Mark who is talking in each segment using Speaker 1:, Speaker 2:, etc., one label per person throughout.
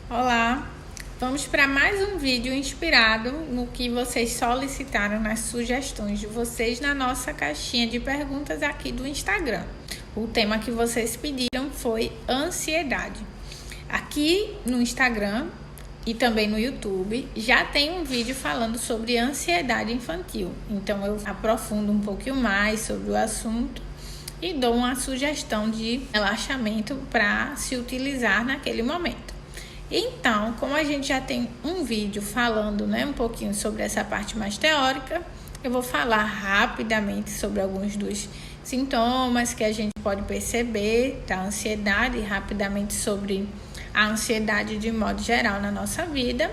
Speaker 1: Olá, vamos para mais um vídeo inspirado no que vocês solicitaram nas sugestões de vocês na nossa caixinha de perguntas aqui do Instagram. O tema que vocês pediram foi ansiedade. Aqui no Instagram e também no YouTube já tem um vídeo falando sobre ansiedade infantil. Então eu aprofundo um pouquinho mais sobre o assunto e dou uma sugestão de relaxamento para se utilizar naquele momento. Então, como a gente já tem um vídeo falando, um pouquinho sobre essa parte mais teórica, eu vou falar rapidamente sobre alguns dos sintomas que a gente pode perceber da ansiedade, rapidamente sobre a ansiedade de modo geral na nossa vida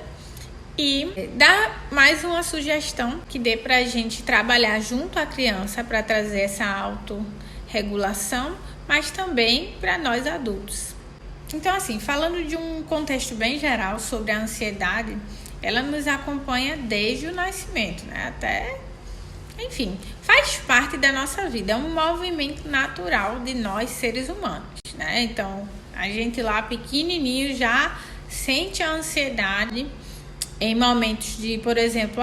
Speaker 1: e dar mais uma sugestão que dê para a gente trabalhar junto à criança para trazer essa autorregulação, mas também para nós adultos. Então, assim, falando de um contexto bem geral sobre a ansiedade, ela nos acompanha desde o nascimento, enfim, faz parte da nossa vida, é um movimento natural de nós seres humanos, Então, a gente lá pequenininho já sente a ansiedade em momentos de, por exemplo,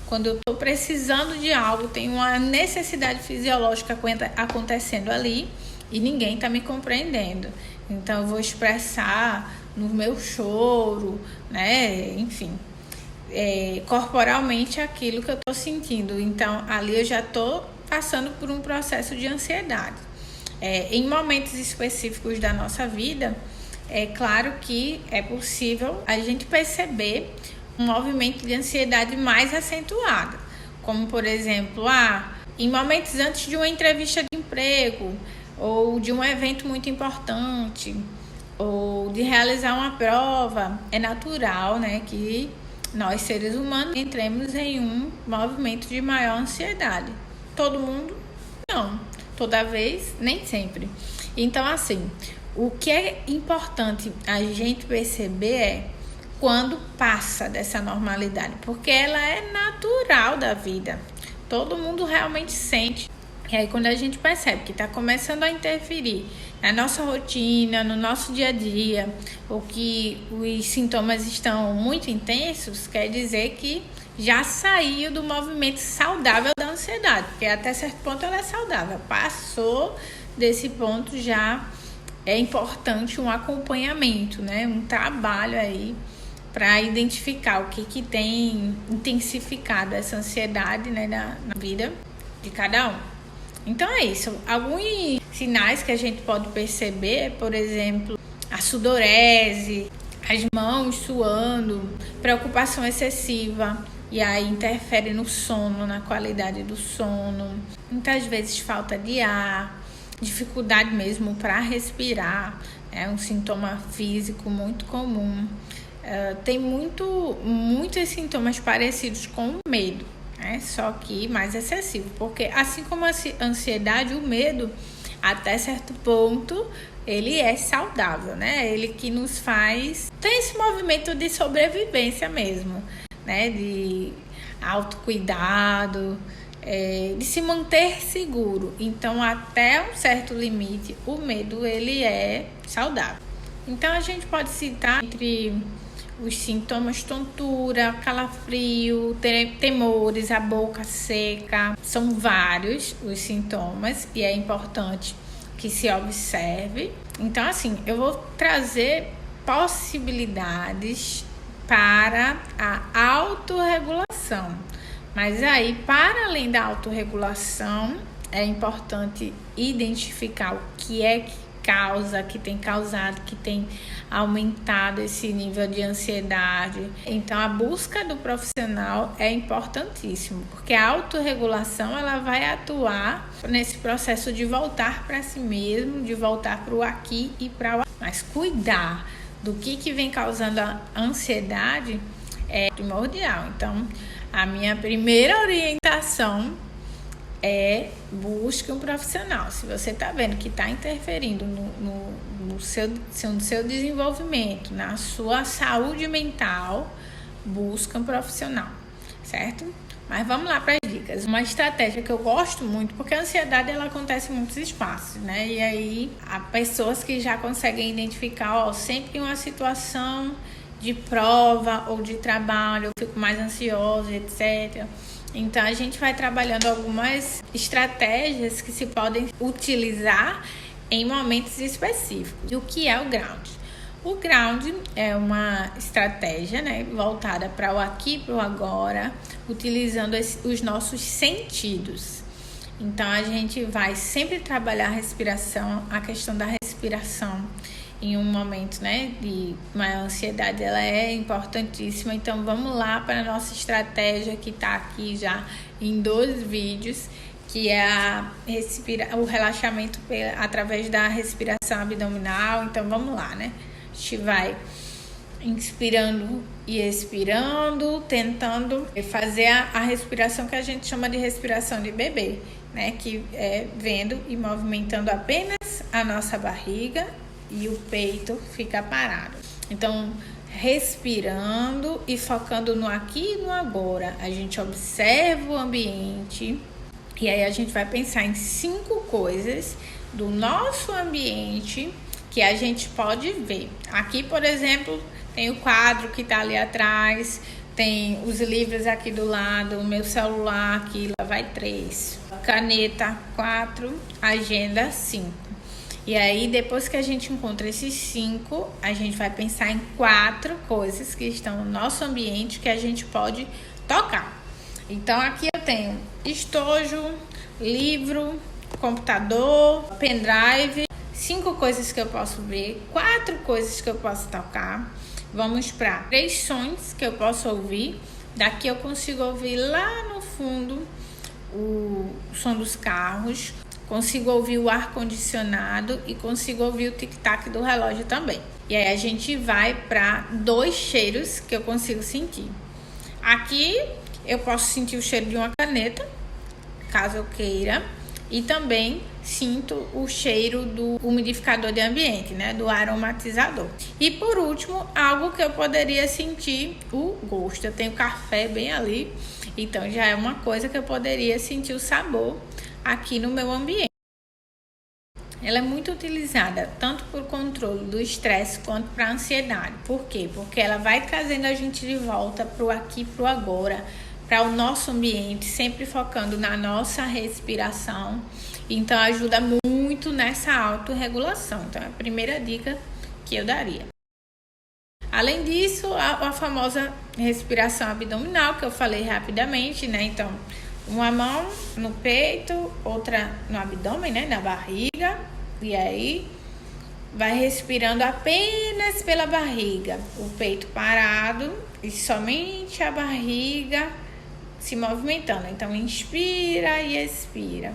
Speaker 1: quando eu estou precisando de algo, tem uma necessidade fisiológica acontecendo ali e ninguém está me compreendendo. Então, eu vou expressar no meu choro, Enfim, corporalmente aquilo que eu estou sentindo. Então, ali eu já estou passando por um processo de ansiedade. Em momentos específicos da nossa vida, é claro que é possível a gente perceber um movimento de ansiedade mais acentuado. Como, por exemplo, em momentos antes de uma entrevista de emprego, ou de um evento muito importante, ou de realizar uma prova, é natural, que nós seres humanos entremos em um movimento de maior ansiedade. Todo mundo? Não. Toda vez? Nem sempre. Então, assim, o que é importante a gente perceber é quando passa dessa normalidade, porque ela é natural da vida. Todo mundo realmente sente. E aí, quando a gente percebe que está começando a interferir na nossa rotina, no nosso dia a dia, ou que os sintomas estão muito intensos, quer dizer que já saiu do movimento saudável da ansiedade, porque até certo ponto ela é saudável. Passou desse ponto, já é importante um acompanhamento, um trabalho aí para identificar o que tem intensificado essa ansiedade, na vida de cada um. Então é isso. Alguns sinais que a gente pode perceber, por exemplo, a sudorese, as mãos suando, preocupação excessiva, e aí interfere no sono, na qualidade do sono. Muitas vezes falta de ar, dificuldade mesmo para respirar, é um sintoma físico muito comum. Tem muitos sintomas parecidos com o medo. Só que mais excessivo, porque assim como a ansiedade, o medo, até certo ponto, ele é saudável, Ele que nos faz ter esse movimento de sobrevivência mesmo, de autocuidado, de se manter seguro. Então, até um certo limite, o medo, ele é saudável. Então, a gente pode citar entre os sintomas: tontura, calafrio, temores, a boca seca. São vários os sintomas e é importante que se observe. Então, assim, eu vou trazer possibilidades para a autorregulação. Mas aí, para além da autorregulação, é importante identificar o que é que que tem causado, que tem aumentado esse nível de ansiedade. Então, a busca do profissional é importantíssimo, porque a autorregulação, ela vai atuar nesse processo de voltar para si mesmo, de voltar para o aqui e para o agora. Mas cuidar do que vem causando a ansiedade é primordial. Então, a minha primeira orientação busque um profissional. Se você está vendo que está interferindo no seu desenvolvimento, na sua saúde mental, busca um profissional, certo? Mas vamos lá para as dicas. Uma estratégia que eu gosto muito, porque a ansiedade ela acontece em muitos espaços, E aí há pessoas que já conseguem identificar, sempre em uma situação de prova ou de trabalho, eu fico mais ansiosa, etc. Então a gente vai trabalhando algumas estratégias que se podem utilizar em momentos específicos. E o que é o ground? O ground é uma estratégia, né, voltada para o aqui e para o agora, utilizando os nossos sentidos. Então a gente vai sempre trabalhar a respiração, a questão da respiração em um momento, né, de maior ansiedade, ela é importantíssima. Então vamos lá para a nossa estratégia que está aqui já em 2 vídeos, que é o relaxamento através da respiração abdominal. Então vamos lá, né? A gente vai inspirando e expirando, tentando fazer a respiração que a gente chama de respiração de bebê, né? Que é vendo e movimentando apenas a nossa barriga e o peito fica parado. Então, respirando e focando no aqui e no agora. A gente observa o ambiente e aí a gente vai pensar em 5 coisas do nosso ambiente que a gente pode ver. Aqui, por exemplo, tem o quadro que tá ali atrás, tem os livros aqui do lado, o meu celular aqui, lá vai 3, caneta 4, agenda 5. E aí, depois que a gente encontra esses 5, a gente vai pensar em 4 coisas que estão no nosso ambiente que a gente pode tocar. Então, aqui eu tenho estojo, livro, computador, pendrive, 5 coisas que eu posso ver, 4 coisas que eu posso tocar. Vamos para 3 sons que eu posso ouvir. Daqui eu consigo ouvir lá no fundo o som dos carros, consigo ouvir o ar-condicionado e consigo ouvir o tic-tac do relógio também. E aí a gente vai para 2 cheiros que eu consigo sentir. Aqui eu posso sentir o cheiro de uma caneta, caso eu queira, e também sinto o cheiro do umidificador de ambiente, né, do aromatizador. E por último, algo que eu poderia sentir o gosto. Eu tenho café bem ali, então já é uma coisa que eu poderia sentir o sabor aqui no meu ambiente. Ela é muito utilizada tanto por controle do estresse quanto para a ansiedade. Por quê? Porque ela vai trazendo a gente de volta para o aqui e para o agora, para o nosso ambiente, sempre focando na nossa respiração. Então ajuda muito nessa autorregulação. Então é a primeira dica que eu daria. Além disso, a famosa respiração abdominal, que eu falei rapidamente, né? Então, uma mão no peito, outra no abdômen, né? Na barriga. E aí, vai respirando apenas pela barriga. O peito parado e somente a barriga se movimentando. Então, inspira e expira.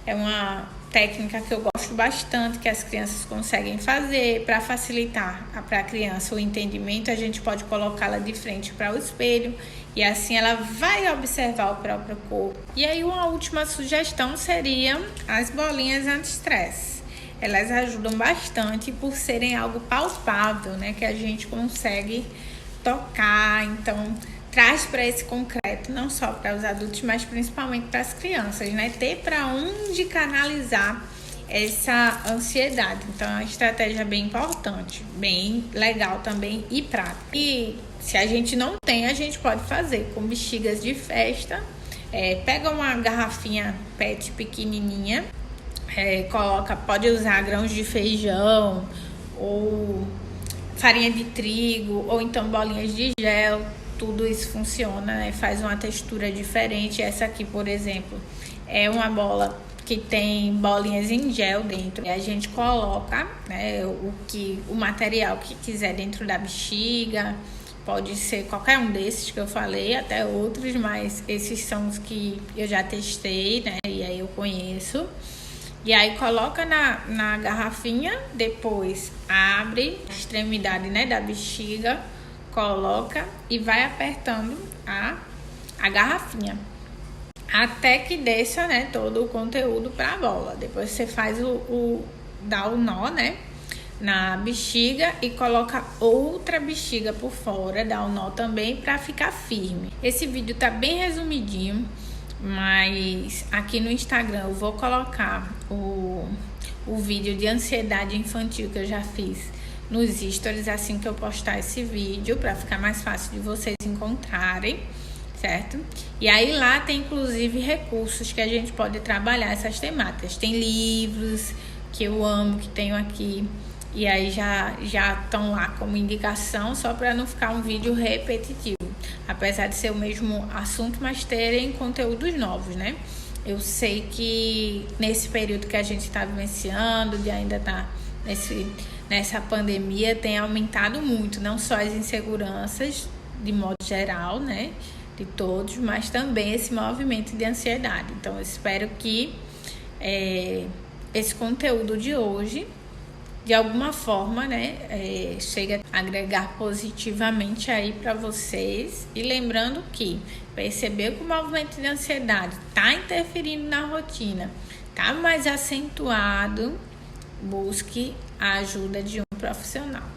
Speaker 1: É uma técnica que eu gosto bastante, que as crianças conseguem fazer. Para facilitar para a criança o entendimento, a gente pode colocá-la de frente para o espelho e assim ela vai observar o próprio corpo. E aí uma última sugestão seria as bolinhas anti-estresse. Elas ajudam bastante por serem algo palpável, né, que a gente consegue tocar. Então traz para esse concreto, não só para os adultos, mas principalmente para as crianças, né? Ter para onde canalizar essa ansiedade. Então, é uma estratégia bem importante, bem legal também e prática. E se a gente não tem, a gente pode fazer com bexigas de festa. Pega uma garrafinha PET pequenininha, pode usar grãos de feijão ou farinha de trigo ou então bolinhas de gel. Tudo isso funciona, né? Faz uma textura diferente. Essa aqui, por exemplo, é uma bola que tem bolinhas em gel dentro. E a gente coloca, né, o material que quiser dentro da bexiga. Pode ser qualquer um desses que eu falei, até outros, mas esses são os que eu já testei, né? E aí eu conheço. E aí coloca na garrafinha, depois abre a extremidade, né, da bexiga, coloca e vai apertando a garrafinha até que desça, né, todo o conteúdo para a bola. Depois você faz dá o nó, né, na bexiga e coloca outra bexiga por fora, dá o nó também para ficar firme. Esse vídeo tá bem resumidinho, mas aqui no Instagram eu vou colocar o vídeo de ansiedade infantil que eu já fiz nos stories assim que eu postar esse vídeo, para ficar mais fácil de vocês encontrarem, certo? E aí lá tem inclusive recursos que a gente pode trabalhar essas temáticas. Tem livros que eu amo, que tenho aqui, e aí já estão lá como indicação, só para não ficar um vídeo repetitivo, apesar de ser o mesmo assunto, mas terem conteúdos novos, né? Eu sei que nesse período que a gente está vivenciando, de ainda tá nessa pandemia, tem aumentado muito, não só as inseguranças de modo geral, né, de todos, mas também esse movimento de ansiedade. Então eu espero que esse conteúdo de hoje, de alguma forma, né, chega a agregar positivamente aí para vocês. E lembrando que perceber que o movimento de ansiedade está interferindo na rotina, está mais acentuado, busque a ajuda de um profissional.